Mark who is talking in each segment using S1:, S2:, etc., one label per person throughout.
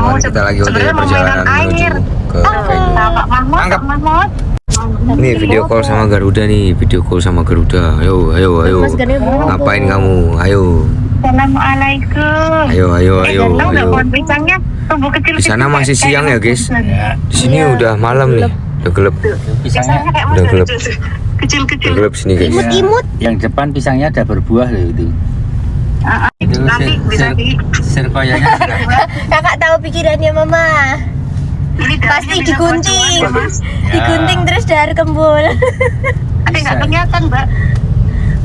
S1: Sekarang kita lagi udah perjalanan menuju ke venue. Angkat. Nih video call sama Garuda nih, video call sama Garuda. Ayo, ayo, ayo. Ngapain kamu? Ayo.
S2: Assalamualaikum.
S1: Ayo, ayo, ayo, ayo. Di sana
S2: Kecil-kecil
S1: masih siang ya, guys. Di sini udah malam nih, udah gelap.
S3: Pisangnya
S1: Udah gelap. Udah
S2: Kecil-kecil.
S1: gelap sini, guys.
S4: Imut-imut.
S3: yang depan pisangnya ada berbuah loh itu. Itu
S2: Nanti bisa di
S3: serkoyanya
S4: Kakak tahu pikirannya mama. Pasti digunting. Digunting terus dahar kembul.
S2: Tapi nggak kelihatan, Mbak.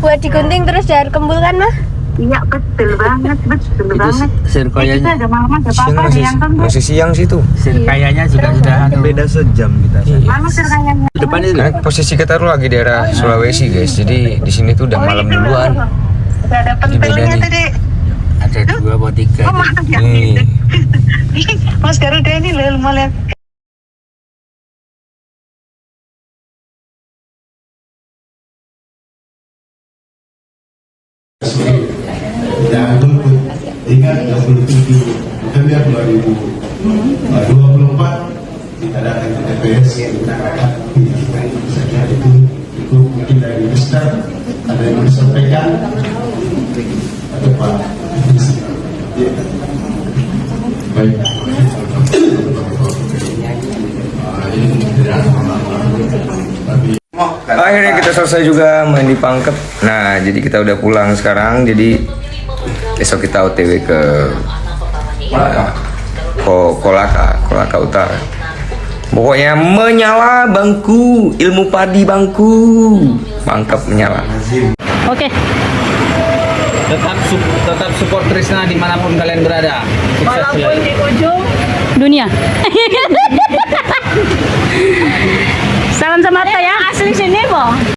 S4: Buat digunting terus dahar kembul kan mah?
S2: Iya, betul banget, betul
S3: itu
S2: banget. Itu
S3: serkoyanya
S2: ada mama, ada
S1: Siang
S2: papa, ada yang kan,
S1: masih siang sih tuh.
S3: serkayanya juga sudah
S5: Beda sejam kita.
S2: Mama serkayanya.
S3: depan itu.
S1: Karena posisi kita tuh lagi daerah Sulawesi, guys. Jadi di sini tuh udah malam duluan.
S2: Udah ada
S1: Jadi beda
S2: pentilnya
S1: nih.
S2: tadi.
S3: Ada 2 atau 3
S2: Oh, maaf ya.
S1: Nih.
S2: Mas Garuda ini loh, mau lihat.
S6: Jangan tunggu. Ingat 27 November 2024 kita datang ke TPS kita akan saja itu mungkin dari Mister ada yang mau disampaikan atau Pak. Ya. Baik.
S1: Akhirnya kita selesai juga mandi pangkep. Nah, jadi kita udah pulang sekarang. Jadi besok kita OTW ke Kolaka Utara. Pokoknya menyala bangku, ilmu padi bangku, pangkep menyala.
S4: Oke.
S3: Tetap support Trisna dimanapun kalian berada. Sukses selalu.
S4: Di ujung dunia. Salam sama ya. Asli sini, Bo.